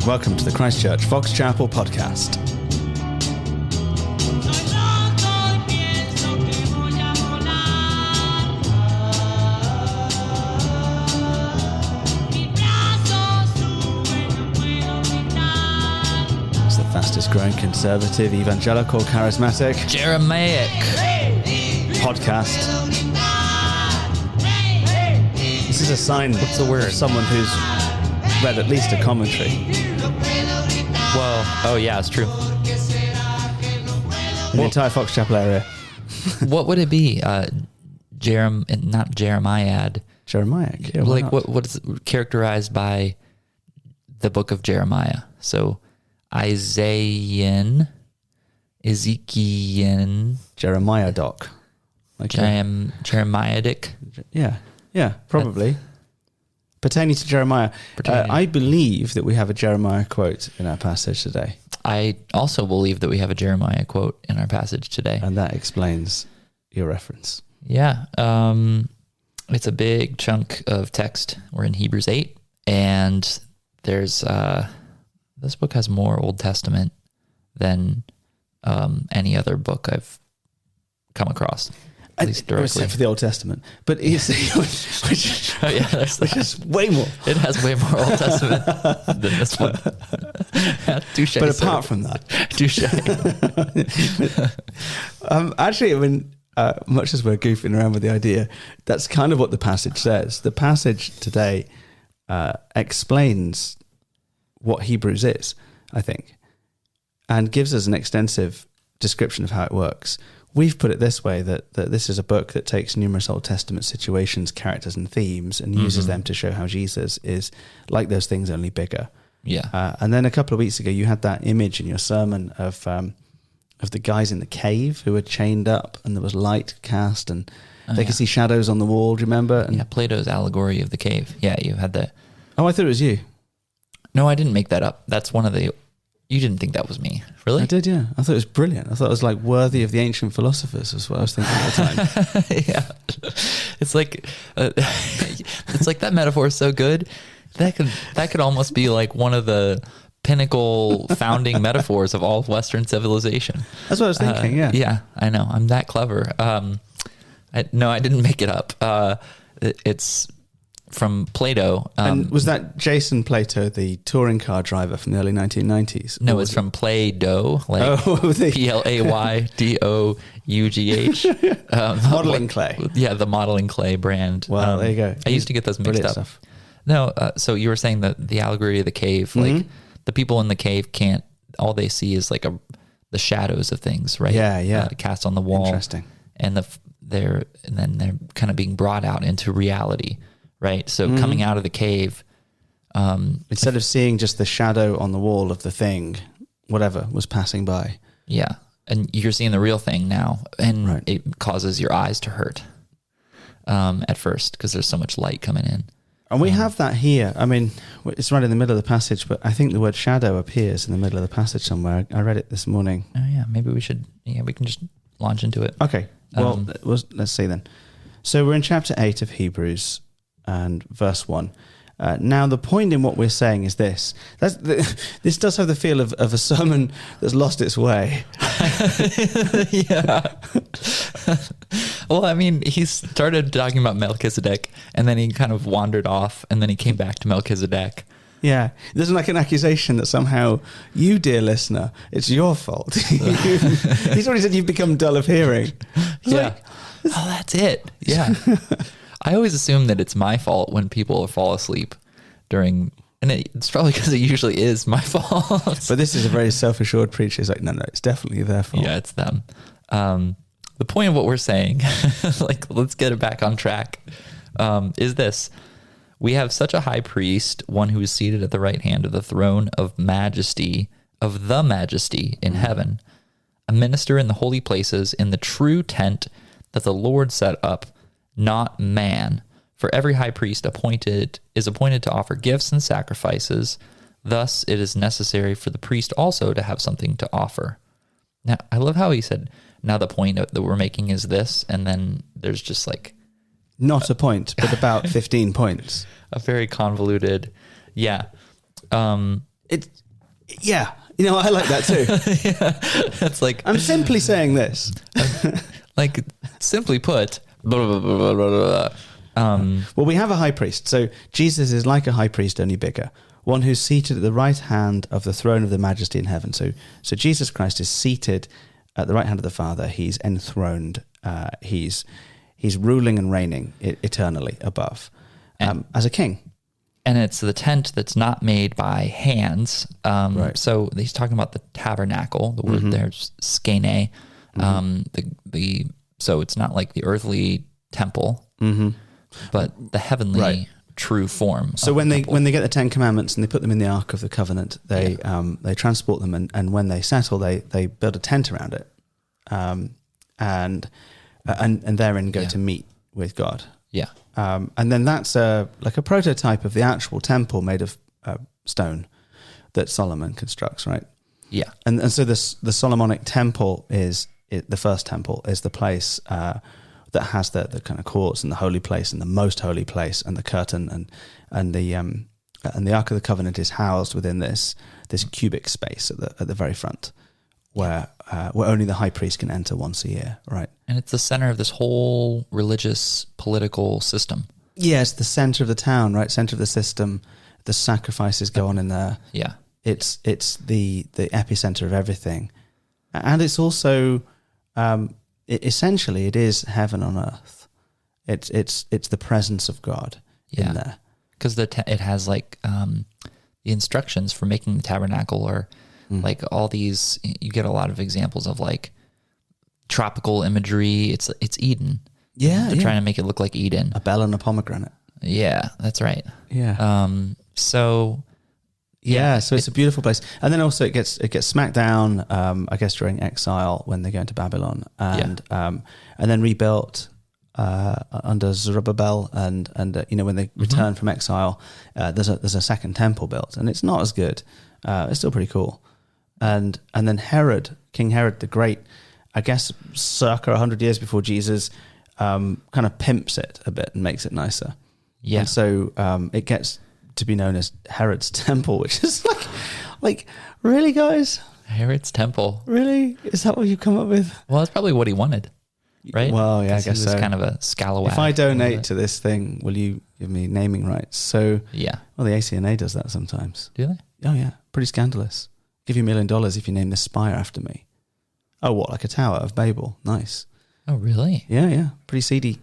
Welcome to the Christchurch Fox Chapel podcast. It's the fastest growing conservative, evangelical, charismatic, Jeremaic podcast. This is a sign What's the word? of someone who's read at least a commentary. Well, oh yeah, it's true. In the entire Fox Chapel area. What would it be? Not Jeremiad. Jeremiah. Yeah, why Like not? what is characterized by the book of Jeremiah? So Isaiah, Ezekiel, Jeremiah doc. Like Jeremiadic. Yeah, probably. Pertaining to Jeremiah, I believe that we have a Jeremiah quote in our passage today. I also believe that we have a Jeremiah quote in our passage today. And that explains your reference. Yeah. It's a big chunk of text. We're in Hebrews 8, and there's this book has more Old Testament than any other book I've come across, at least directly. Except for the Old Testament. But it's, which is way more. It has way more Old Testament than this one. Touche. But apart from that. Touche. Actually, I mean, much as we're goofing around with the idea, that's kind of what the passage says. The passage today explains what Hebrews is, I think, and gives us an extensive description of how it works. We've put it this way, that this is a book that takes numerous Old Testament situations, characters, and themes and uses them to show how Jesus is like those things, only bigger. Yeah. And then a couple of weeks ago, you had that image in your sermon of the guys in the cave who were chained up, and there was light cast, and they could see shadows on the wall. Do you remember? And Plato's allegory of the cave. Yeah, you had that. Oh, I thought it was you. No, I didn't make that up. That's one of the... You didn't think that was me, really? I did, yeah. I thought it was brilliant. I thought it was like worthy of the ancient philosophers, was what I was thinking at the time. Yeah, it's like that metaphor is so good that could almost be like one of the pinnacle founding metaphors of all of Western civilization. That's what I was thinking. Yeah, yeah, I know. I'm that clever. I didn't make it up. It's from Plato. And was that Jason Plato, the touring car driver from the early 1990s? No, it's from Play-Doh, like Playdough. Modeling clay. Yeah, the modeling clay brand. Well, there you go. I used to get those mixed Brilliant up. stuff. No, so you were saying that the allegory of the cave, like the people in the cave can't, all they see is like the shadows of things, right? Yeah. Cast on the wall. Interesting. And they're kind of being brought out into reality. Right. So coming out of the cave. Instead of seeing just the shadow on the wall of the thing, whatever was passing by. Yeah. And you're seeing the real thing now. And Right. it causes your eyes to hurt at first because there's so much light coming in. And we have that here. I mean, it's right in the middle of the passage, but I think the word shadow appears in the middle of the passage somewhere. I read it this morning. Oh, yeah. Maybe we can just launch into it. Okay. Well, let's see then. So we're in chapter 8 of Hebrews and verse 1. Now, the point in what we're saying is this. This does have the feel of a sermon that's lost its way. Yeah. Well, I mean, he started talking about Melchizedek, and then he kind of wandered off, and then he came back to Melchizedek. Yeah. There's like an accusation that somehow you, dear listener, it's your fault. He's already said you've become dull of hearing. Yeah. Oh, that's it. Yeah. I always assume that it's my fault when people fall asleep during, and it's probably because it usually is my fault. But this is a very self-assured preacher. He's like, no, it's definitely their fault. Yeah, it's them. The point of what we're saying, like, let's get it back on track, is this. We have such a high priest, one who is seated at the right hand of the throne of the majesty in heaven, a minister in the holy places, in the true tent that the Lord set up, not man. For every high priest is appointed to offer gifts and sacrifices. Thus, it is necessary for the priest also to have something to offer. Now, I love how he said, now the point that we're making is this, and then there's just like... Not a point, but about 15 points. A very convoluted... Yeah. Yeah, I like that too. Yeah. It's like, I'm simply saying this. like, simply put, blah, blah, blah, blah, blah, blah. Well, we have a high priest. So Jesus is like a high priest, only bigger. One who's seated at the right hand of the throne of the majesty in heaven. So Jesus Christ is seated at the right hand of the Father. He's enthroned. He's ruling and reigning eternally above as a king. And it's the tent that's not made by hands. Right. So he's talking about the tabernacle. The word there's skene. So it's not like the earthly temple, but the heavenly true form. So when they get the 10 Commandments and they put them in the Ark of the Covenant, they transport them, and when they settle, they build a tent around it, and therein go to meet with God. Yeah. And then that's like a prototype of the actual temple made of stone that Solomon constructs, right? Yeah. And so the Solomonic temple the first temple is the place that has the kind of courts and the holy place and the most holy place and the curtain and the Ark of the Covenant is housed within this cubic space at the very front, where only the high priest can enter once a year, right? And it's the center of this whole religious political system. Yeah, it's the center of the town, right? Center of the system. The sacrifices go on in there. Yeah. It's the epicenter of everything. And it's also essentially it is heaven on earth. It's the presence of God in there. Because it has like the instructions for making the tabernacle are like all these. You get a lot of examples of like tropical imagery. It's Eden. Yeah, They're trying to make it look like Eden. A bell and a pomegranate. Yeah, that's right. Yeah. So it's a beautiful place, and then also it gets smacked down. I guess during exile when they go into Babylon, and then rebuilt under Zerubbabel, and when they return from exile, there's a second temple built, and it's not as good. It's still pretty cool, and then King Herod the Great, I guess circa 100 years before Jesus, kind of pimps it a bit and makes it nicer. Yeah, and so it gets to be known as Herod's Temple, which is like really, guys? Herod's Temple. Really? Is that what you come up with? Well, that's probably what he wanted, right? Well, yeah, I guess he was so. Kind of a scalawag. If I donate to this thing, will you give me naming rights? So yeah. Well, the ACNA does that sometimes. Do they? Oh yeah, pretty scandalous. Give you $1 million if you name this spire after me. Oh, what, like a Tower of Babel? Nice. Oh, really? Yeah. Pretty seedy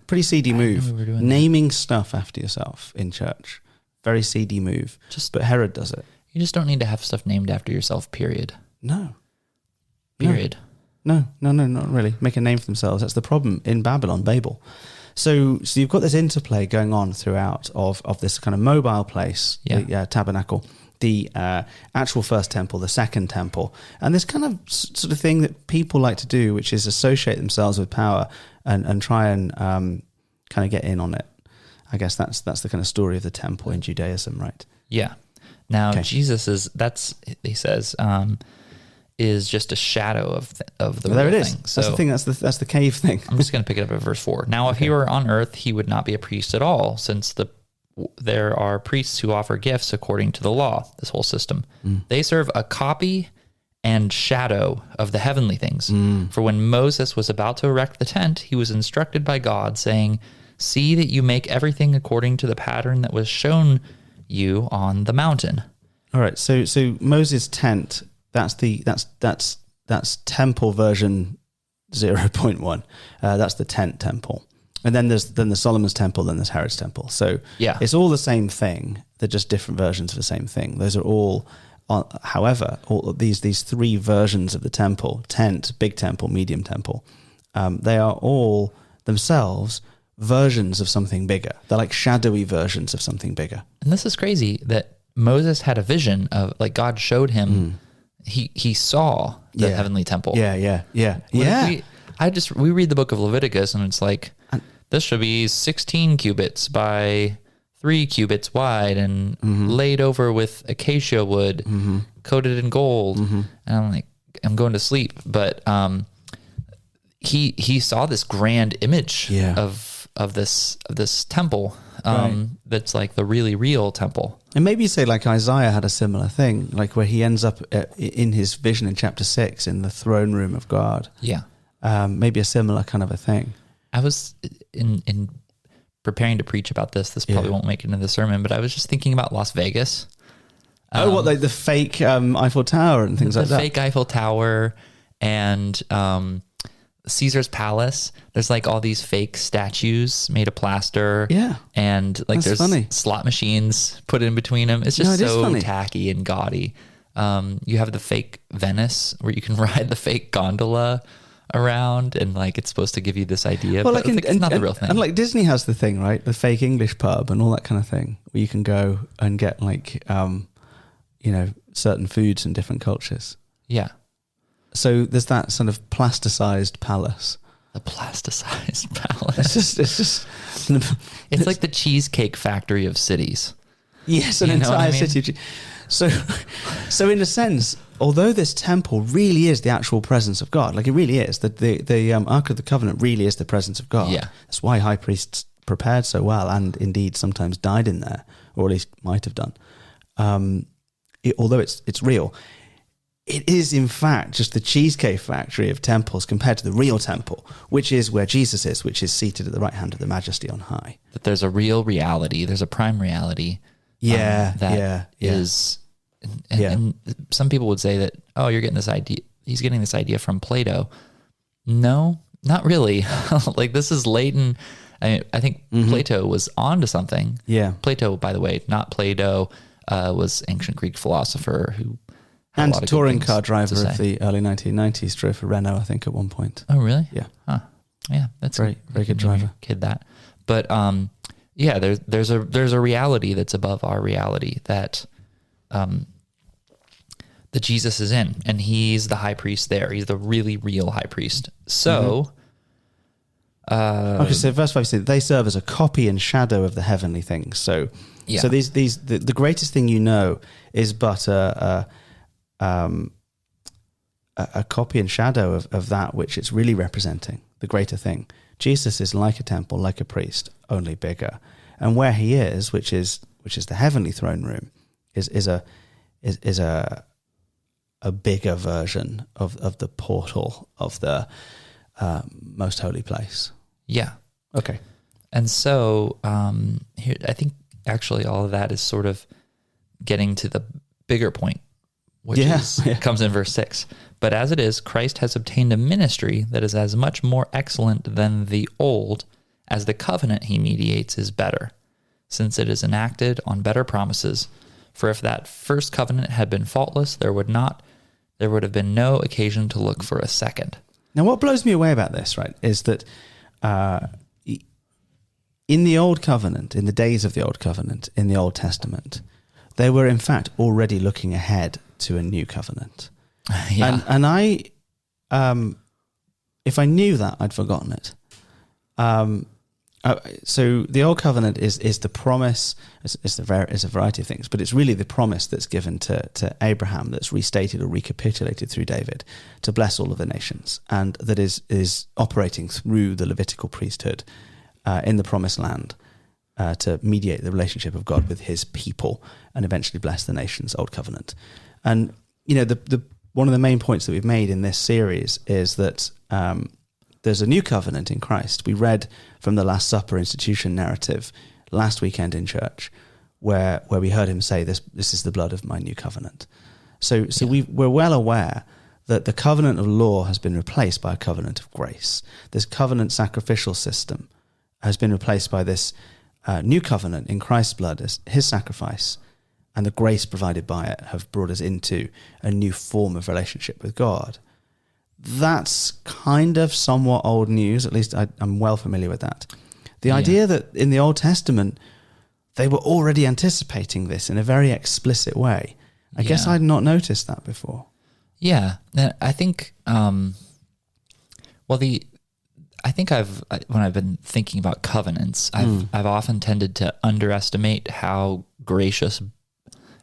move. We were doing naming stuff after yourself in church. Very seedy move. But Herod does it. You just don't need to have stuff named after yourself, period. No. Period. No, not really. Make a name for themselves. That's the problem in Babel. So you've got this interplay going on throughout of this kind of mobile place, the tabernacle, the actual first temple, the second temple, and this kind of sort of thing that people like to do, which is associate themselves with power and try and kind of get in on it. I guess that's the kind of story of the temple in Judaism, right? Yeah. Now Jesus he says is just a shadow of the there real it is. thing. That's the thing. That's the cave thing. I'm just going to pick it up at verse 4. Now, if he were on earth, he would not be a priest at all, since there are priests who offer gifts according to the law. This whole system, they serve a copy and shadow of the heavenly things. For when Moses was about to erect the tent, he was instructed by God, saying, "See that you make everything according to the pattern that was shown you on the mountain." All right. So Moses' tent. That's temple version 0.1. That's the tent temple, and then there's the Solomon's temple, then there's Herod's temple. So it's all the same thing. They're just different versions of the same thing. Those are all. However, all of these three versions of the temple: tent, big temple, medium temple. They are all themselves versions of something bigger. They're like shadowy versions of something bigger. And this is crazy that Moses had a vision of, like, God showed him. He saw the heavenly temple. Yeah. We read the book of Leviticus, and it's like, this should be 16 cubits by 3 cubits wide and laid over with acacia wood, coated in gold. And I'm like, I'm going to sleep. But he saw this grand image of this temple. that's like the really real temple. And maybe you say like Isaiah had a similar thing, like where he ends up in his vision in chapter 6 in the throne room of God. Yeah. Maybe a similar kind of a thing. I was in preparing to preach about this. This probably won't make it into the sermon, but I was just thinking about Las Vegas. Like the fake Eiffel Tower and things like that? The fake Eiffel Tower and Caesar's Palace. There's like all these fake statues made of plaster. Yeah. And like That's there's funny. slot machines put in between them. It's just so funny. tacky and gaudy. You have the fake Venice where you can ride the fake gondola around, and like it's supposed to give you this idea, but it's not the real thing. And like Disney has the thing, right? The fake English pub and all that kind of thing, where you can go and get like, certain foods in different cultures. Yeah. So there's that sort of plasticized palace. The plasticized palace. It's like the Cheesecake Factory of cities. Yes, an entire city. So in a sense, although this temple really is the actual presence of God, like it really is, the Ark of the Covenant really is the presence of God. Yeah. That's why high priests prepared so well and indeed sometimes died in there, or at least might have done. Although it's real, it is in fact just the Cheesecake Factory of temples compared to the real temple, which is where Jesus is, which is seated at the right hand of the Majesty on high. That there's a real reality. There's a prime reality. Is, and some people would say that, oh, you're getting this idea. He's getting this idea from Plato. No, not really. Like this is latent. I think Plato was onto something. Yeah. Plato, by the way, not Plato, was ancient Greek philosopher who had and a lot of touring good car things driver to say. of the early 1990s, drove for Renault, I think, at one point. Oh, really? Yeah. Huh. Yeah, that's very good driver. Kid that, but yeah, there's a reality that's above our reality that that Jesus is in, and he's the high priest there. He's the really real high priest. So, okay, so verse 5 says they serve as a copy and shadow of the heavenly things. So, so the greatest thing you know is but a copy and shadow of that which it's really representing, the greater thing. Jesus is like a temple, like a priest, only bigger. And where he is, which is the heavenly throne room, is a bigger version of the portal of the most holy place. Yeah. Okay. And so here, I think actually all of that is sort of getting to the bigger point, which comes in verse 6. But as it is, Christ has obtained a ministry that is as much more excellent than the old as the covenant he mediates is better, since it is enacted on better promises. For if that first covenant had been faultless, there would have been no occasion to look for a second. Now, what blows me away about this, right, is that in the Old Covenant, in the days of the Old Covenant, in the Old Testament, they were in fact already looking ahead to a new covenant. Yeah. And I, if I knew that, I'd forgotten it. So the Old Covenant is the promise. It's a variety of things, but it's really the promise that's given to Abraham, that's restated or recapitulated through David, to bless all of the nations, and that is operating through the Levitical priesthood in the Promised Land to mediate the relationship of God with His people and eventually bless the nations. Old Covenant, and the one of the main points that we've made in this series is that there's a new covenant in Christ. We read from the Last Supper institution narrative last weekend in church, where we heard him say, "This is the blood of my new covenant." So we're well aware that the covenant of law has been replaced by a covenant of grace. This covenant sacrificial system has been replaced by this new covenant in Christ's blood, as His sacrifice and the grace provided by it have brought us into a new form of relationship with God. That's kind of somewhat old news, at least I'm well familiar with that. The idea that in the Old Testament, they were already anticipating this in a very explicit way. I guess I'd not noticed that before. Yeah. I think, when I've been thinking about covenants, I've often tended to underestimate how gracious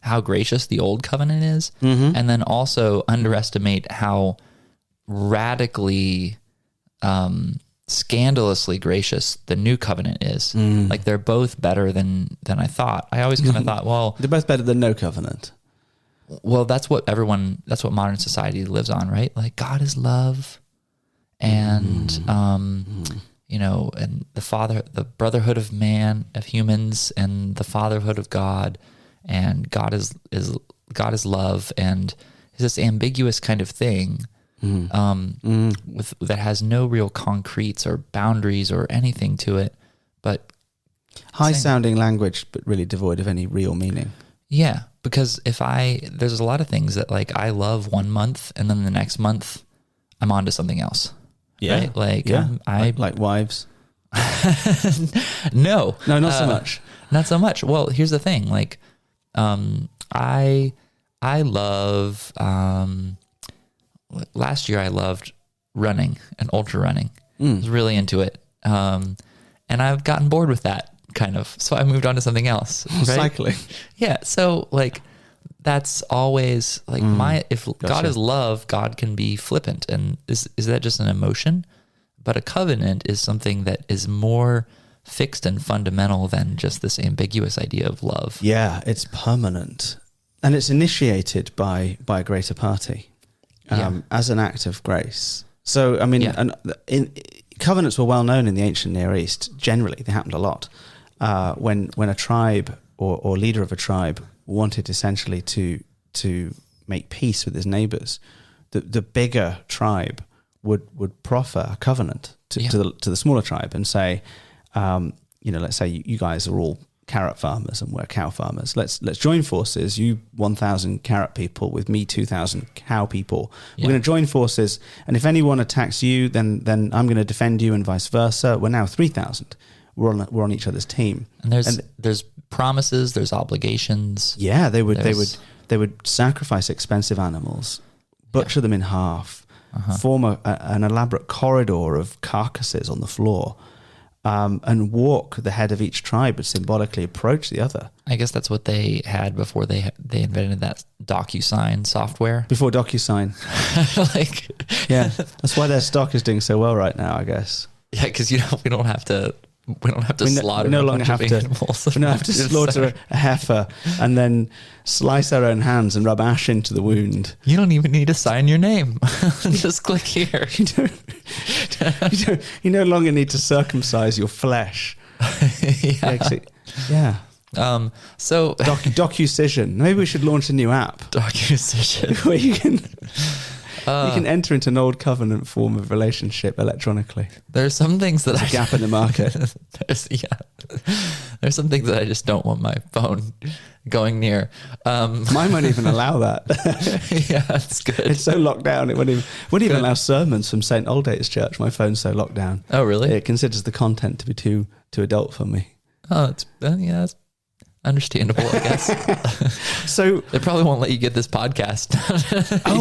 the old covenant is, and then also underestimate how radically scandalously gracious the new covenant is. Like they're both better than I thought. I always kind of thought, well, they're both better than no covenant. Well, that's what modern society lives on, right? Like God is love, and you know, and the brotherhood of humans, and the fatherhood of God, and God is love, and it's this ambiguous kind of thing, that has no real concretes or boundaries or anything to it, but high sounding language, but really devoid of any real meaning. Yeah, because there's a lot of things that like I love one month, and then the next month I'm on to something else. Yeah, right? Like like wives. No, not so much. Not so much. Well, here's the thing. Like, I love. Last year I loved running and ultra running. I was really into it, and I've gotten bored with that. Kind of. So I moved on to something else. Right? Cycling. Yeah. So like that's always like if God is love, God can be flippant. And is that just an emotion? But a covenant is something that is more fixed and fundamental than just this ambiguous idea of love. Yeah, it's permanent. And it's initiated by a greater party as an act of grace. So, I mean, covenants were well known in the ancient Near East. Generally, they happened a lot. When a tribe or leader of a tribe wanted essentially to make peace with his neighbors, the bigger tribe would proffer a covenant to the smaller tribe and say, let's say you guys are all carrot farmers and we're cow farmers. Let's join forces. You 1,000 carrot people with me 2,000 cow people. We're going to join forces, and if anyone attacks you, then I'm going to defend you, and vice versa. We're now 3,000. We're on each other's team. And there's promises, there's obligations. Yeah, they would sacrifice expensive animals, butcher them in half, form an elaborate corridor of carcasses on the floor, and walk the head of each tribe and symbolically approach the other. I guess that's what they had before they invented that DocuSign software. Before DocuSign. Yeah, that's why their stock is doing so well right now, I guess. Yeah, because we don't have to slaughter. We no longer have to. We don't have to slaughter a heifer and then slice our own hands and rub ash into the wound. You don't even need to sign your name. Just click here. You no longer need to circumcise your flesh. Yeah. So DocuSision. Maybe we should launch a new app. DocuSision. Where you can enter into an old covenant form of relationship electronically. There's some things that There's a gap in the market. There's some things that I just don't want my phone going near. Mine won't even allow that. Yeah, that's good. It's so locked down. It wouldn't even allow sermons from St. Aldate's Church. My phone's so locked down. Oh, really? It considers the content to be too adult for me. Oh, that's understandable, I guess. So they probably won't let you get this podcast.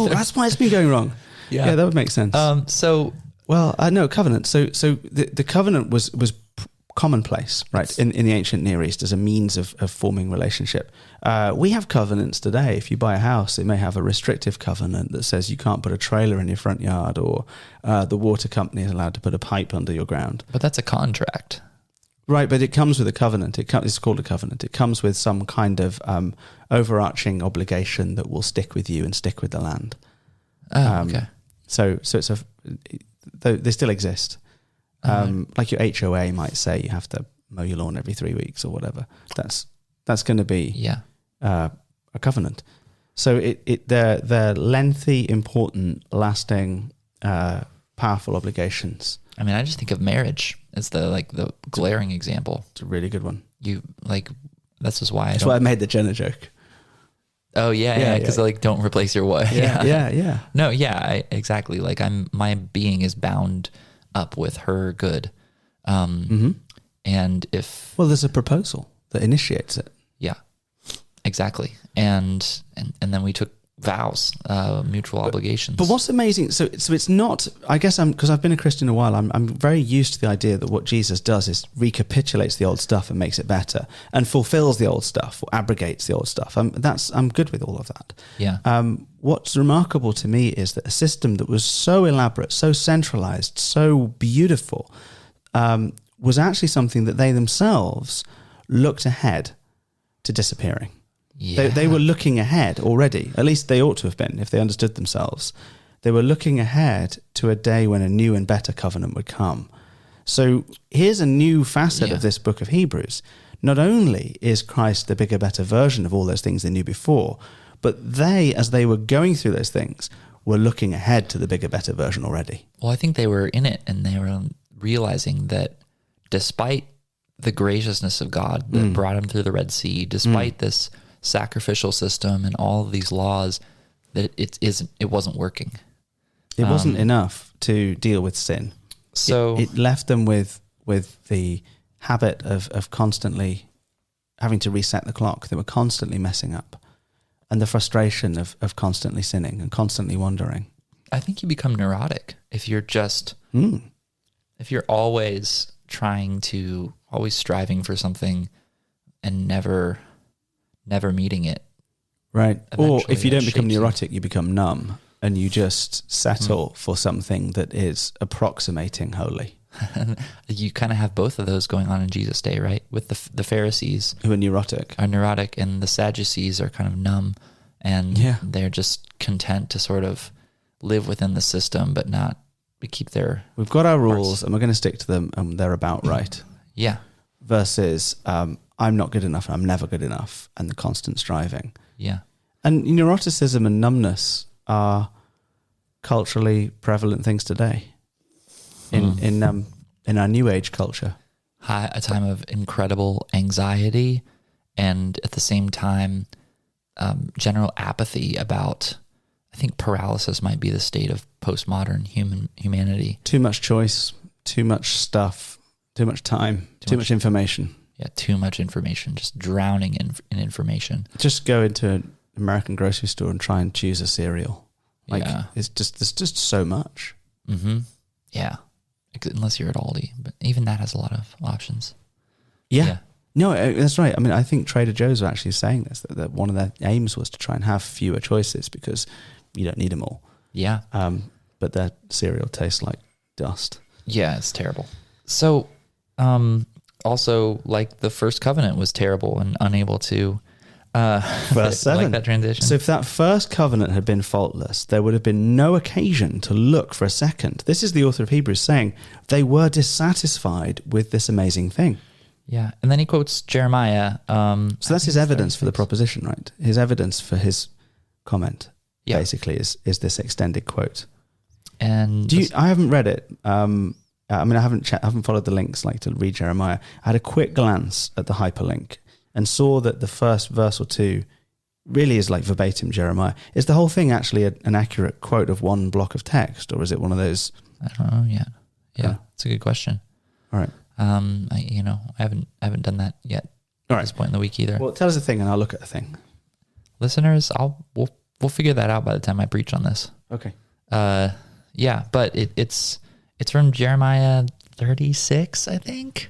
That's why it's been going wrong. Yeah, that would make sense. No, covenant. So the covenant was commonplace, right, in the ancient Near East as a means of forming relationship. We have covenants today. If you buy a house, it may have a restrictive covenant that says you can't put a trailer in your front yard, or the water company is allowed to put a pipe under your ground. But that's a contract. Right, but it comes with a covenant. It's called a covenant. It comes with some kind of overarching obligation that will stick with you and stick with the land. Okay. So they still exist. Like your HOA might say you have to mow your lawn every 3 weeks or whatever. That's going to be a covenant. So they're lengthy, important, lasting, powerful obligations. I mean, I just think of marriage as the glaring example. It's a really good one. That's just why why I made the Jenna joke. Oh yeah, because don't replace your wife. Yeah. No, exactly. Like my being is bound up with her good, and there's a proposal that initiates it. Yeah, exactly. And then we took vows, mutual obligations. But what's amazing, so it's not, I guess because I've been a Christian a while, I'm very used to the idea that what Jesus does is recapitulates the old stuff and makes it better and fulfills the old stuff or abrogates the old stuff. I'm good with all of that. Yeah. What's remarkable to me is that a system that was so elaborate, so centralized, so beautiful, was actually something that they themselves looked ahead to disappearing. Yeah. They were looking ahead already. At least they ought to have been if they understood themselves. They were looking ahead to a day when a new and better covenant would come. So here's a new facet of this book of Hebrews. Not only is Christ the bigger, better version of all those things they knew before, but they, as they were going through those things, were looking ahead to the bigger, better version already. Well, I think they were in it, and they were realizing that despite the graciousness of God that brought them through the Red Sea, despite this sacrificial system and all of these laws, that it wasn't working. It wasn't enough to deal with sin. So it left them with the habit of constantly having to reset the clock. They were constantly messing up, and the frustration of constantly sinning and constantly wandering. I think you become neurotic if you're just if you're always striving for something and never meeting it. Right. Or Eventually if you don't that become shapes you. neurotic, you become numb and you just settle for something that is approximating holy. You kind of have both of those going on in Jesus' day, right? With the Pharisees Who are neurotic. are neurotic, and the Sadducees are kind of numb, and they're just content to sort of live within the system, but keep their... We've got our rules and we're going to stick to them and they're about right. Yeah. Versus I'm not good enough and I'm never good enough, and the constant striving. Yeah. And neuroticism and numbness are culturally prevalent things today in our new age culture. A time of incredible anxiety, and at the same time, general apathy about, I think paralysis might be the state of postmodern humanity. Too much choice, too much stuff, too much time, too much information. Yeah, too much information, just drowning in information. Just go into an American grocery store and try and choose a cereal. There's just so much. Mm-hmm. Yeah, unless you're at Aldi, but even that has a lot of options. Yeah. No, that's right. I mean, I think Trader Joe's were actually saying this, that one of their aims was to try and have fewer choices because you don't need them all. Yeah. But their cereal tastes like dust. Yeah, it's terrible. So, also, like, the first covenant was terrible and unable to... Verse 7. Like that transition. So if that first covenant had been faultless, there would have been no occasion to look for a second. This is the author of Hebrews saying they were dissatisfied with this amazing thing. Yeah, and then he quotes Jeremiah. So that's his evidence for the proposition, right? His evidence for his comment, basically, is this extended quote. And I haven't read it. I haven't followed the links like to read Jeremiah. I had a quick glance at the hyperlink and saw that the first verse or two really is like verbatim Jeremiah. Is the whole thing actually an accurate quote of one block of text, or is it one of those? I don't know yet. Yeah, it's a good question. All right. I haven't done that yet at this point in the week either. Well, tell us a thing and I'll look at a thing. Listeners, we'll figure that out by the time I preach on this. Okay. Yeah, but it's from Jeremiah 36, I think.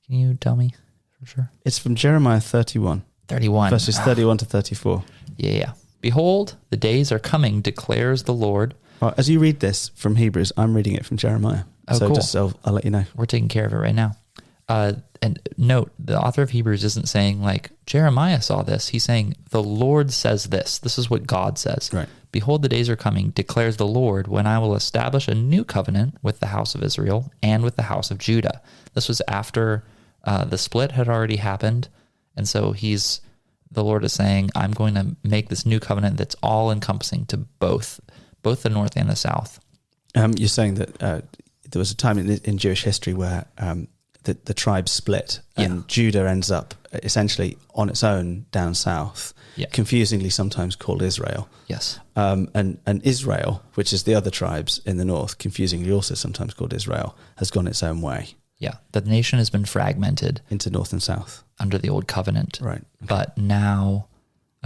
Can you tell me for sure? It's from Jeremiah 31. 31. Verses 31 to 34. Yeah. Behold, the days are coming, declares the Lord. Well, as you read this from Hebrews, I'm reading it from Jeremiah. Oh, so cool. I'll let you know. We're taking care of it right now. And note, the author of Hebrews isn't saying like Jeremiah saw this. He's saying the Lord says this. This is what God says. Right. Behold, the days are coming, declares the Lord, when I will establish a new covenant with the house of Israel and with the house of Judah. This was after the split had already happened. And so the Lord is saying, I'm going to make this new covenant that's all encompassing to both the north and the south. You're saying that there was a time in Jewish history where the tribes split and Judah ends up essentially on its own down south, confusingly sometimes called Israel. Yes. And Israel, which is the other tribes in the north, confusingly also sometimes called Israel, has gone its own way. Yeah. The nation has been fragmented into north and south under the old covenant. Right. Okay. But now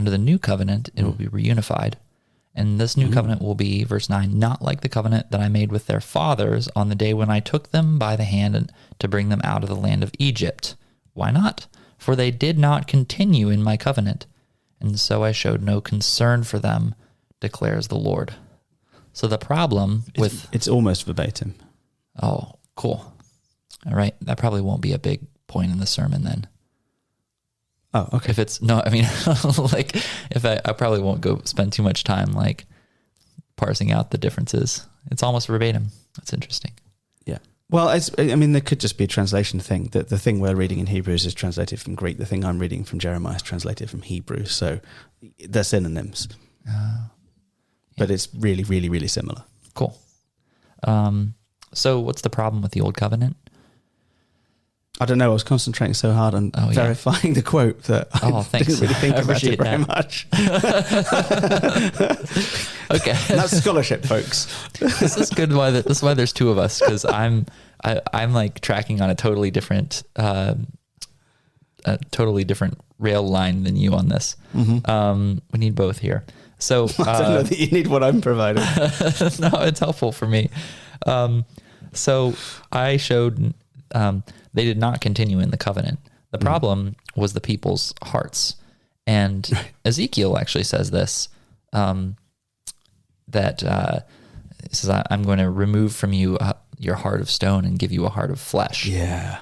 Under the new covenant, it will be reunified. And this new covenant will be, verse 9, not like the covenant that I made with their fathers on the day when I took them by the hand and to bring them out of the land of Egypt. Why not? For they did not continue in my covenant, and so I showed no concern for them, declares the Lord. So the problem with... It's almost verbatim. Oh, cool. All right. That probably won't be a big point in the sermon then. Oh, okay. If it's no, I mean, like if I probably won't go spend too much time like parsing out the differences. It's almost verbatim. That's interesting. Yeah. Well, there could just be a translation thing. That the thing we're reading in Hebrews is translated from Greek. The thing I'm reading from Jeremiah is translated from Hebrew. So they're synonyms. Yeah. But it's really, really, really similar. Cool. So what's the problem with the old covenant? I don't know. I was concentrating so hard on verifying the quote that I didn't really think about it very much. Okay, that's scholarship, folks. This is good. This is why there's two of us, because I'm like tracking on a totally different rail line than you on this. Mm-hmm. We need both here. So I don't know that you need what I'm providing. No, it's helpful for me. So I showed. They did not continue in the covenant. The problem was the people's hearts. And Ezekiel actually says this, that it says, I'm going to remove from you your heart of stone and give you a heart of flesh. Yeah.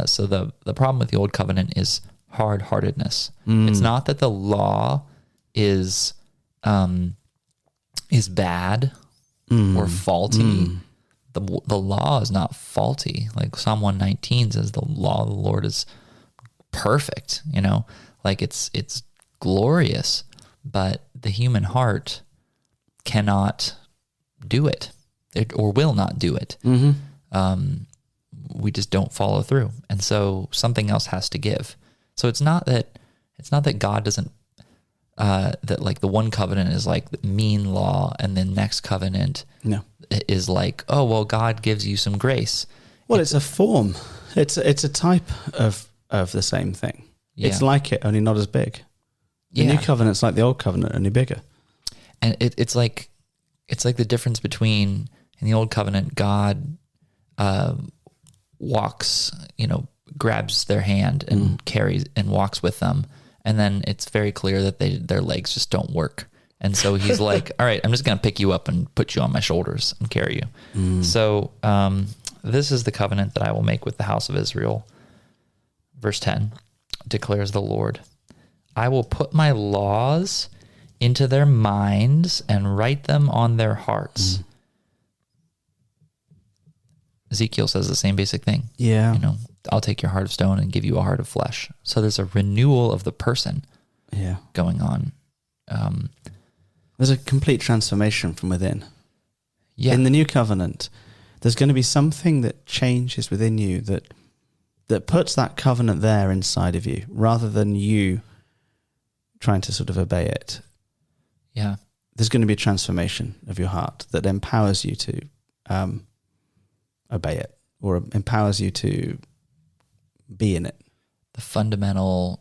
So the problem with the old covenant is hard-heartedness. It's not that the law is bad or faulty. The law is not faulty. Like Psalm 119 says, the law of the Lord is perfect, like it's glorious, but the human heart cannot do it or will not do it. Mm-hmm. We just don't follow through. And so something else has to give. So it's not that God doesn't, that like the one covenant is like the mean law and the next covenant is like, oh, well, God gives you some grace. Well, it's a form. It's a type of the same thing. Yeah. It's like it, only not as big. The new covenant's like the old covenant, only bigger. And it's like the difference between, in the old covenant, God walks, grabs their hand and carries and walks with them. And then it's very clear that their legs just don't work. And so he's like, all right, I'm just going to pick you up and put you on my shoulders and carry you. So this is the covenant that I will make with the house of Israel. Verse 10 declares the Lord, I will put my laws into their minds and write them on their hearts. Ezekiel says the same basic thing. Yeah. I'll take your heart of stone and give you a heart of flesh. So there's a renewal of the person going on. There's a complete transformation from within. Yeah. In the new covenant, there's going to be something that changes within you that puts that covenant there inside of you, rather than you trying to sort of obey it. Yeah. There's going to be a transformation of your heart that empowers you to obey it, or empowers you to be in it. It's a fundamental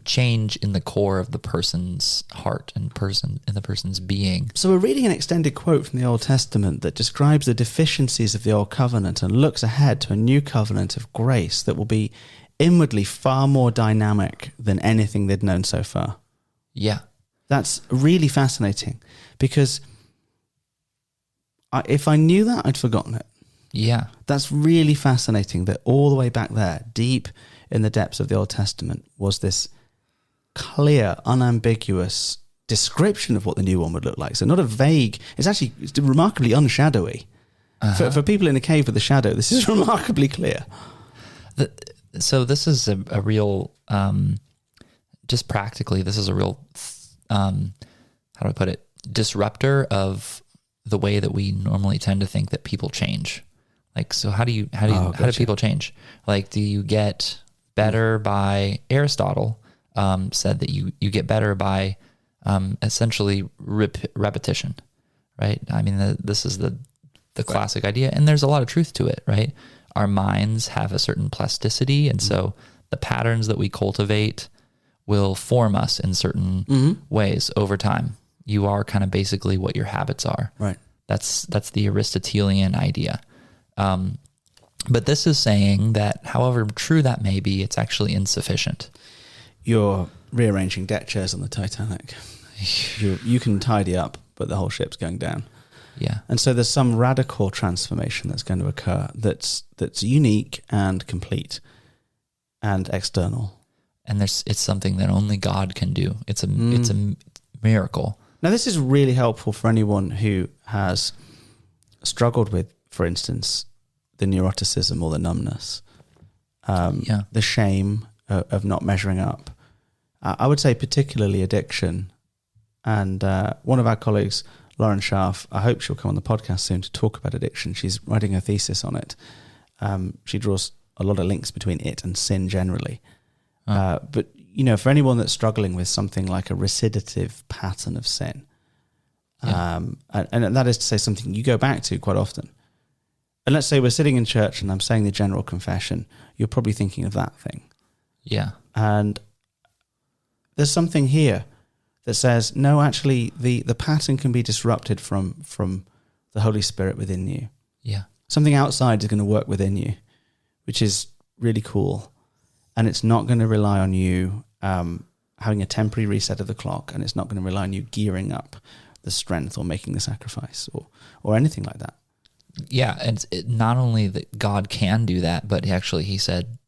change in the core of the person's heart and the person's being. So we're reading an extended quote from the Old Testament that describes the deficiencies of the Old Covenant and looks ahead to a new covenant of grace that will be inwardly far more dynamic than anything they'd known so far. Yeah. That's really fascinating, because if I knew that, I'd forgotten it. Yeah. That's really fascinating that all the way back there, deep in the depths of the Old Testament, was this clear, unambiguous description of what the new one would look like. So not a vague, it's remarkably unshadowy. For people in a cave with a shadow, this is remarkably clear. So this is a real, just practically, this is a real, how do I put it, disruptor of the way that we normally tend to think that people change. Like, so how do people change? Like, do you get better by, Aristotle said that you get better by essentially repetition, right? I mean, this is the classic idea, and there's a lot of truth to it, right? Our minds have a certain plasticity, and so the patterns that we cultivate will form us in certain ways over time. You are kind of basically what your habits are. Right. That's the Aristotelian idea. But this is saying that however true that may be, it's actually insufficient. You're rearranging deck chairs on the Titanic. You can tidy up, but the whole ship's going down. Yeah. And so there's some radical transformation that's going to occur that's unique and complete and external. And it's something that only God can do. It's a miracle. Now, this is really helpful for anyone who has struggled with, for instance, the neuroticism or the numbness, the shame of not measuring up. I would say particularly addiction. And one of our colleagues, Lauren Scharf, I hope she'll come on the podcast soon to talk about addiction. She's writing a thesis on it. She draws a lot of links between it and sin generally. But, for anyone that's struggling with something like a recidivative pattern of sin, and that is to say something you go back to quite often. And let's say we're sitting in church and I'm saying the general confession, you're probably thinking of that thing. Yeah. And there's something here that says, no, actually, the pattern can be disrupted from the Holy Spirit within you. Yeah. Something outside is going to work within you, which is really cool. And it's not going to rely on you having a temporary reset of the clock, and it's not going to rely on you gearing up the strength or making the sacrifice or anything like that. Yeah, and not only that God can do that, but he said,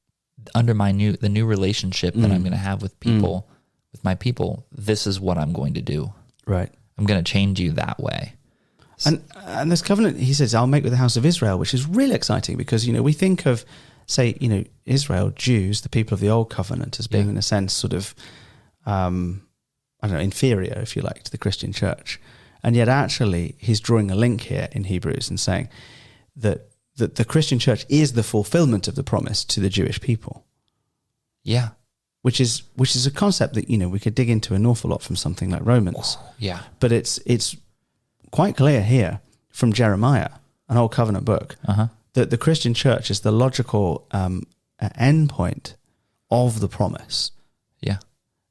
under the new relationship that I'm going to have with people, with my people, this is what I'm going to do. Right. I'm going to change you that way. And this covenant, he says, I'll make with the house of Israel, which is really exciting because, we think of, say, Israel, Jews, the people of the old covenant as being in a sense sort of, inferior, if you like, to the Christian church. And yet actually he's drawing a link here in Hebrews and saying that the Christian church is the fulfillment of the promise to the Jewish people. Yeah. Which is a concept that, we could dig into an awful lot from something like Romans. Yeah. But it's quite clear here from Jeremiah, an old covenant book, that the Christian church is the logical end point of the promise. Yeah.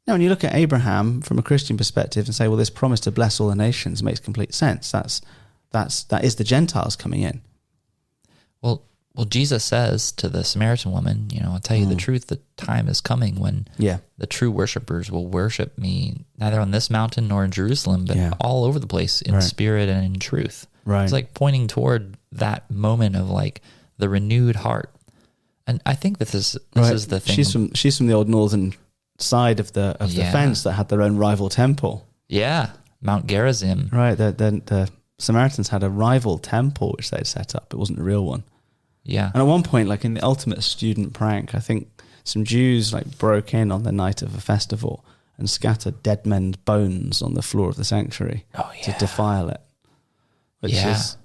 Now, when you look at Abraham from a Christian perspective and say, well, this promise to bless all the nations makes complete sense. That is the Gentiles coming in. Well, Jesus says to the Samaritan woman, I'll tell you the truth, the time is coming when the true worshipers will worship me neither on this mountain nor in Jerusalem, but all over the place in spirit and in truth. Right. It's like pointing toward that moment of like the renewed heart. And I think that this is the thing. She's from the old northern side of the fence that had their own rival temple. Yeah. Mount Gerizim. Right. The Samaritans had a rival temple which they'd set up. It wasn't a real one. Yeah. And at one point, like in the ultimate student prank, I think some Jews broke in on the night of a festival and scattered dead men's bones on the floor of the sanctuary to defile it.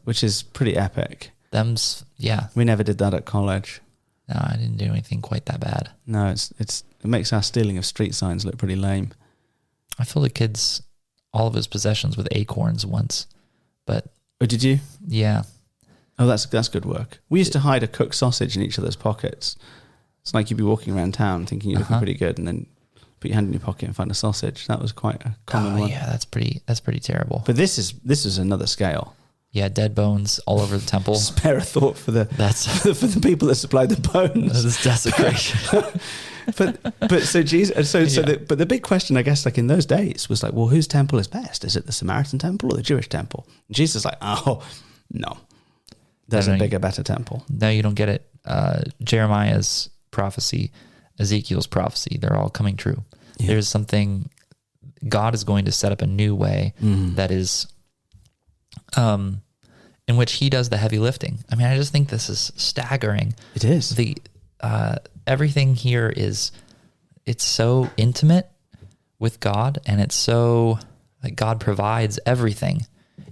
Which is pretty epic. We never did that at college. No, I didn't do anything quite that bad. No, it makes our stealing of street signs look pretty lame. I filled a kid's all of his possessions with acorns once, but did you? Yeah. Oh, that's good work. We used to hide a cooked sausage in each other's pockets. It's like you'd be walking around town thinking you're looking pretty good, and then put your hand in your pocket and find a sausage. That was quite a common one. Yeah, that's pretty terrible. But this is another scale. Yeah, dead bones all over the temple. Spare a thought for the people that supplied the bones. This is desecration. but so Jesus, but the big question, I guess, like in those days, was like, well, whose temple is best? Is it the Samaritan temple or the Jewish temple? And Jesus is like, oh no, there's a bigger, better temple. No, you don't get it. Jeremiah's prophecy, Ezekiel's prophecy, they're all coming true. Yeah. There's something, God is going to set up a new way that is, in which he does the heavy lifting. I mean, I just think this is staggering. It is. Everything here it's so intimate with God, and it's so like God provides everything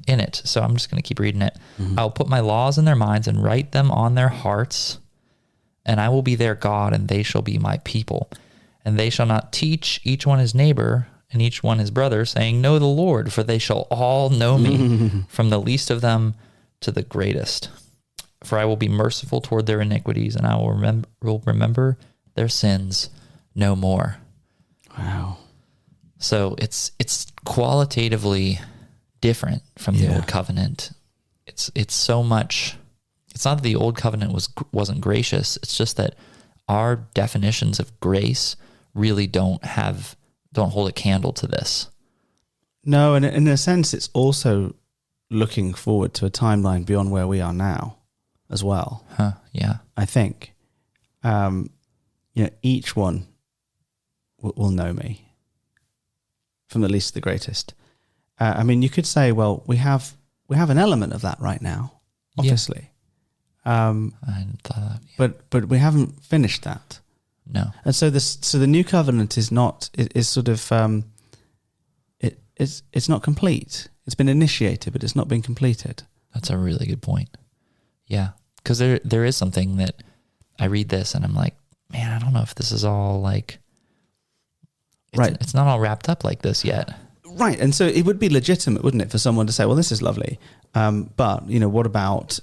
in it. So I'm just going to keep reading it. I'll put my laws in their minds and write them on their hearts, and I will be their God, and they shall be my people. And they shall not teach each one his neighbor and each one his brother, saying, know the Lord, for they shall all know me, from the least of them to the greatest. For I will be merciful toward their iniquities, and I will remember their sins no more. Wow. So it's qualitatively different from the old covenant. It's so much. It's not that the old covenant wasn't gracious. It's just that our definitions of grace really don't hold a candle to this. No, and in a sense, it's also looking forward to a timeline beyond where we are now as well. Yeah. I think, each one will know me, from the least to the greatest. You could say, well, we have an element of that right now, obviously. I hadn't thought of that. Yeah. But we haven't finished that. No. And so the new covenant is not, is sort of, it's not complete. It's been initiated, but it's not been completed. That's a really good point. Yeah. Because there is something that I read this and I'm like, man, I don't know if this is all like, right. It's not all wrapped up like this yet. Right. And so it would be legitimate, wouldn't it, for someone to say, well, this is lovely. But, what about,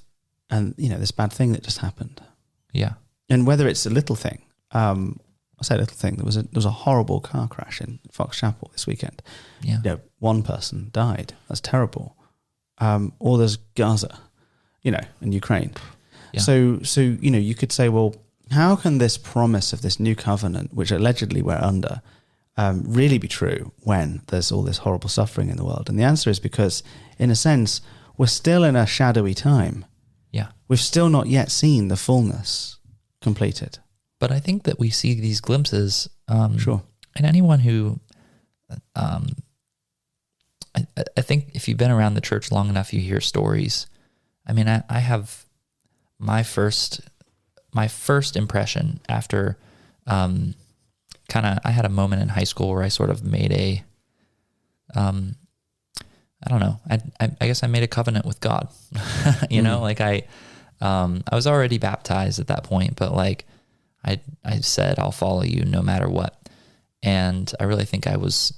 this bad thing that just happened? Yeah. And whether it's a little thing, I say little thing, there was a horrible car crash in Fox Chapel this weekend. Yeah. One person died. That's terrible. Or there's Gaza, and Ukraine. Yeah. So, you could say, well, how can this promise of this new covenant, which allegedly we're under, really be true when there's all this horrible suffering in the world? And the answer is because, in a sense, we're still in a shadowy time. Yeah. We've still not yet seen the fullness completed. But I think that we see these glimpses. Sure. And anyone who, I think if you've been around the church long enough, you hear stories. I have my first impression after, I had a moment in high school where I sort of made I don't know. I guess I made a covenant with God. I was already baptized at that point, but I said, I'll follow you no matter what. And I really think I was,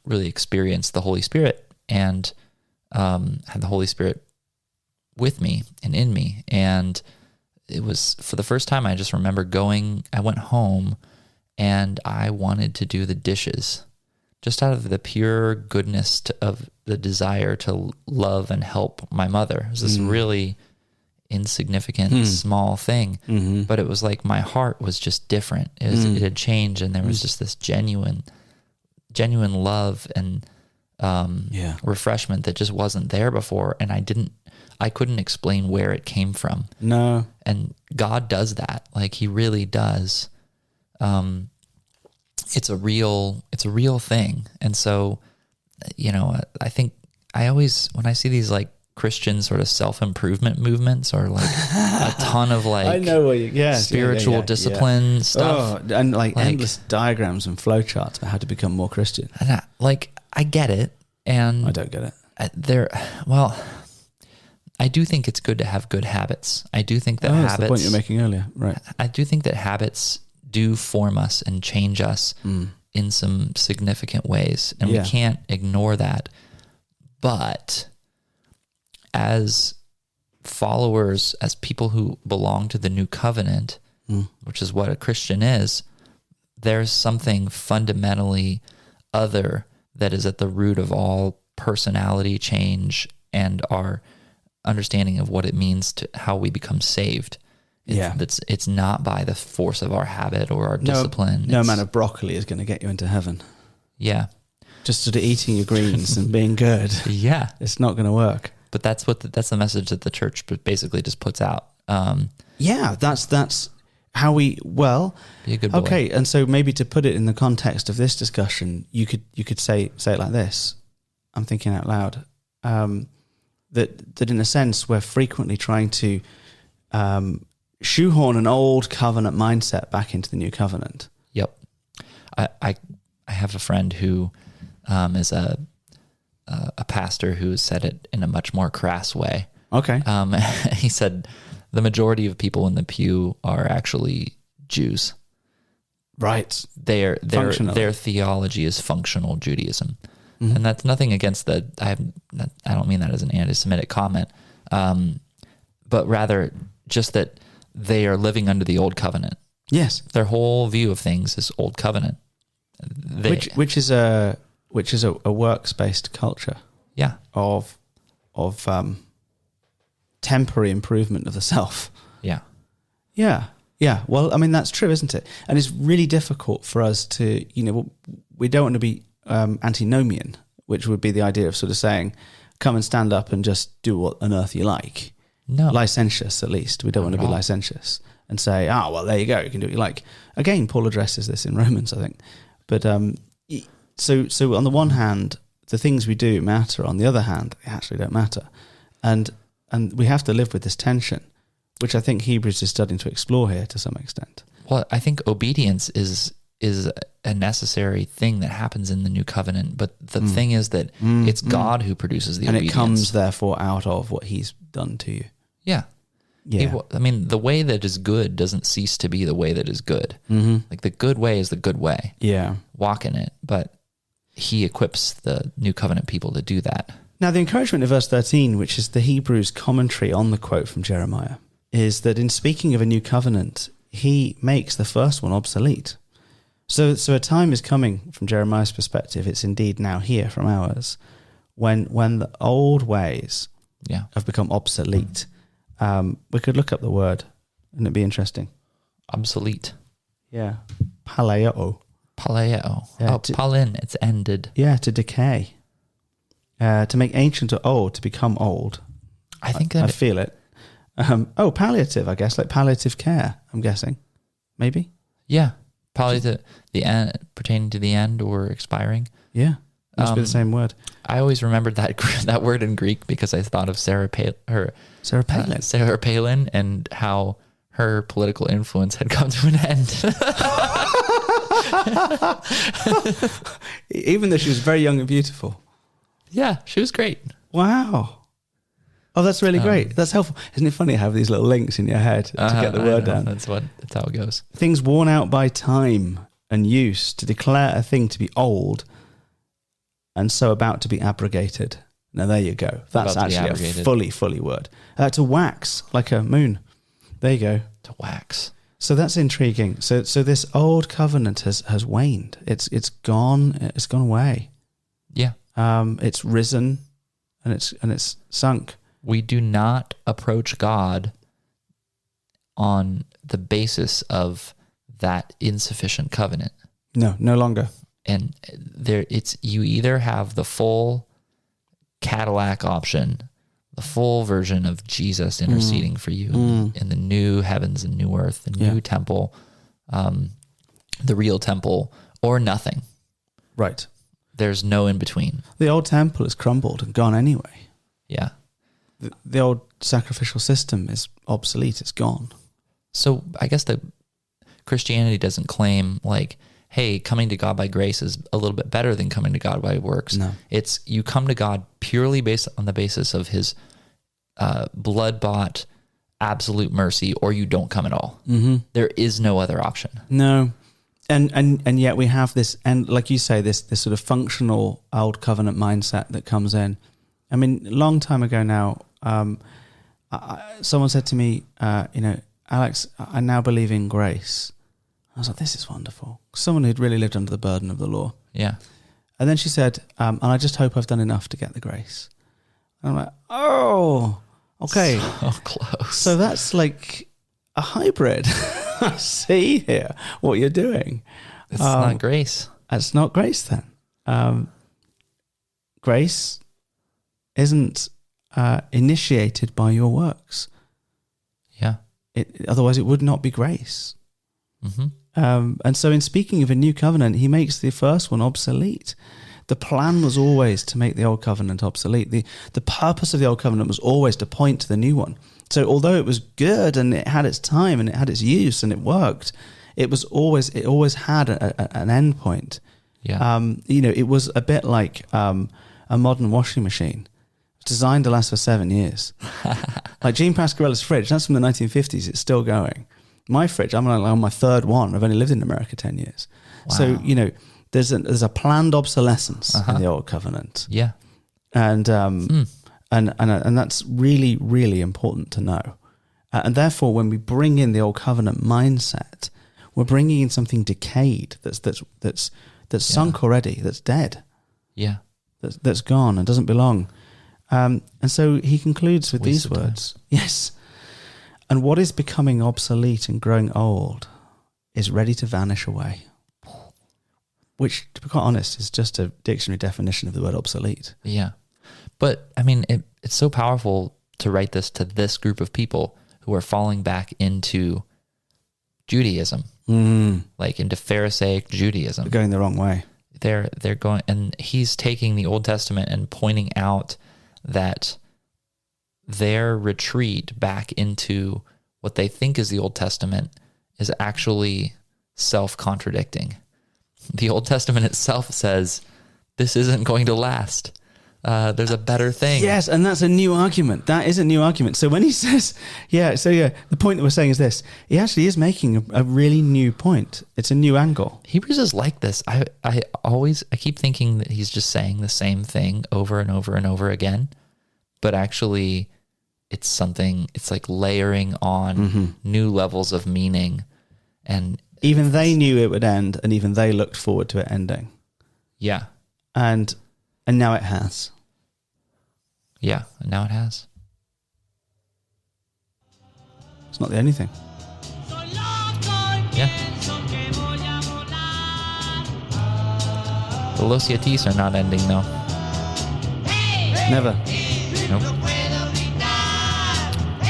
really experienced the Holy Spirit and, had the Holy Spirit with me and in me. And it was for the first time, I just remember I went home and I wanted to do the dishes just out of the pure goodness of the desire to love and help my mother. It was this really insignificant, small thing, but it was like my heart was just different. It had changed, and there was just this genuine love and refreshment that just wasn't there before, and I couldn't explain where it came from. No. And God does that. He really does. It's a real thing. And so, I think I always, when I see these Christian sort of self-improvement movements or a ton of I know what spiritual discipline stuff. Oh, and endless diagrams and flowcharts about how to become more Christian. And I get it. And I don't get it. I do think it's good to have good habits. I do think that habits... That's the point you're making earlier, right. I do think that habits do form us and change us in some significant ways. And we can't ignore that. But as followers, as people who belong to the new covenant, which is what a Christian is, there's something fundamentally other that is at the root of all personality change and our understanding of what it means to how we become saved. It's not by the force of our habit or our discipline. No amount of broccoli is going to get you into heaven. Yeah. Just sort of eating your greens and being good. Yeah. It's not going to work. But that's the message that the church basically just puts out. That's how we, be a good boy. Okay. And so maybe to put it in the context of this discussion, you could say it like this. I'm thinking out loud. That in a sense we're frequently trying to shoehorn an old covenant mindset back into the new covenant. Yep. I have a friend who is a pastor who said it in a much more crass way. Okay. He said the majority of people in the pew are actually Jews. Right. Their theology is functional Judaism. Mm-hmm. And that's nothing against I don't mean that as an anti-Semitic comment, but rather just that they are living under the old covenant. Yes. Their whole view of things is old covenant. Which is a works-based culture. Yeah. Of temporary improvement of the self. Yeah. Yeah. Yeah. Well, I mean, that's true, isn't it? And it's really difficult for us to, we don't want to be antinomian, which would be the idea of sort of saying, come and stand up and just do what on earth you like. No. Licentious, at least. We don't want to be licentious and say, well, there you go. You can do what you like. Again, Paul addresses this in Romans, I think. But so on the one hand, the things we do matter. On the other hand, they actually don't matter. And we have to live with this tension, which I think Hebrews is starting to explore here to some extent. Well, I think obedience is a necessary thing that happens in the new covenant. But the thing is that it's God who produces the obedience. And it comes, therefore, out of what he's done to you. Yeah. Yeah. I mean, the way that is good doesn't cease to be the way that is good. Mm-hmm. Like the good way is the good way. Yeah. Walk in it. But he equips the new covenant people to do that. Now, the encouragement of verse 13, which is the Hebrews commentary on the quote from Jeremiah, is that in speaking of a new covenant, he makes the first one obsolete. So a time is coming from Jeremiah's perspective, it's indeed now here from ours, when the old ways have become obsolete. We could look up the word. Wouldn't it be interesting? Obsolete. Yeah. Paleo. Paleo. Yeah, palin, it's ended. Yeah, to decay. To make ancient or old, to become old. I think I feel it. Palliative, I guess, like palliative care, I'm guessing. Maybe? Yeah. Palliative, the end, pertaining to the end or expiring. Yeah. Must be the same word. I always remembered that word in Greek because I thought of Sarah Palin and how her political influence had come to an end. Even though she was very young and beautiful. Yeah, she was great. Wow. Oh, that's really great. That's helpful. Isn't it funny how have these little links in your head to get the word down? That's how it goes. Things worn out by time and use, to declare a thing to be old and so about to be abrogated. Now, there you go. That's actually a fully word. To wax, like a moon. There you go. To wax. So that's intriguing. So this old covenant has waned. It's gone. It's gone away. Yeah. It's risen, and it's sunk. We do not approach God on the basis of that insufficient covenant. No longer. And you either have the full Cadillac option, the full version of Jesus interceding for you in the new heavens and new earth, the new temple, the real temple, or nothing. Right. There's no in between. The old temple has crumbled and gone anyway. Yeah. The old sacrificial system is obsolete. It's gone. So I guess that Christianity doesn't claim like, hey, coming to God by grace is a little bit better than coming to God by works. No. It's you come to God purely based on the basis of his blood-bought absolute mercy, or you don't come at all. Mm-hmm. There is no other option. No. And yet we have this, and like you say, this sort of functional old covenant mindset that comes in. I mean, a long time ago now, someone said to me, Alex, I now believe in grace. I was like, this is wonderful. Someone who'd really lived under the burden of the law. Yeah. And then she said, and I just hope I've done enough to get the grace. And I'm like, oh, okay. So close. So that's like a hybrid. I see here what you're doing. It's not grace. It's not grace then. Grace isn't initiated by your works. Yeah. Otherwise it would not be grace. Mm-hmm. And so in speaking of a new covenant, he makes the first one obsolete. The plan was always to make the old covenant obsolete. The purpose of the old covenant was always to point to the new one. So although it was good and it had its time and it had its use and it worked, it always had an end point. Yeah. It was a bit like a modern washing machine. It's designed to last for 7 years. Like Gene Pasquarello's fridge, that's from the 1950s. It's still going. My fridge, I'm on my third one. I've only lived in America 10 years. Wow. So, there's a planned obsolescence in the old covenant. Yeah. And that's really, really important to know. And therefore, when we bring in the old covenant mindset, We're bringing in something decayed that's sunk already, that's dead, that's gone and doesn't belong. And so he concludes with these words. Yes. And what is becoming obsolete and growing old is ready to vanish away. Which, to be quite honest, is just a dictionary definition of the word obsolete. Yeah. But, I mean, it's so powerful to write this to this group of people who are falling back into Judaism, like into Pharisaic Judaism. They're going the wrong way. They're going, and he's taking the Old Testament and pointing out that their retreat back into what they think is the Old Testament is actually self-contradicting. The Old Testament itself says, this isn't going to last. There's a better thing. Yes, and that's a new argument. That is a new argument. So when he says, the point that we're saying is this. He actually is making a really new point. It's a new angle. Hebrews is like this. I keep thinking that he's just saying the same thing over and over and over again, but actually it's like layering on new levels of meaning. And even they knew it would end, and even they looked forward to it ending. Yeah. And now it has. Yeah, and now it has. It's not the only thing. Yeah. The Los Yatis are not ending, though. Never. Nope.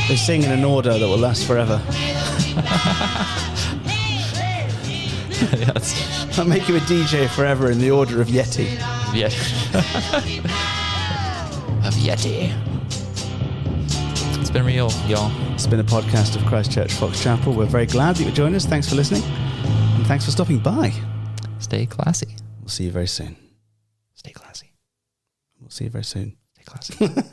They sing in an order that will last forever. Yes. I'll make you a DJ forever in the order of Yeti. Yeah. Of Yeti. It's been real, y'all. It's been a podcast of Christchurch Fox Chapel. We're very glad that you joined us. Thanks for listening. And thanks for stopping by. Stay classy. We'll see you very soon. Stay classy. We'll see you very soon. Stay classy.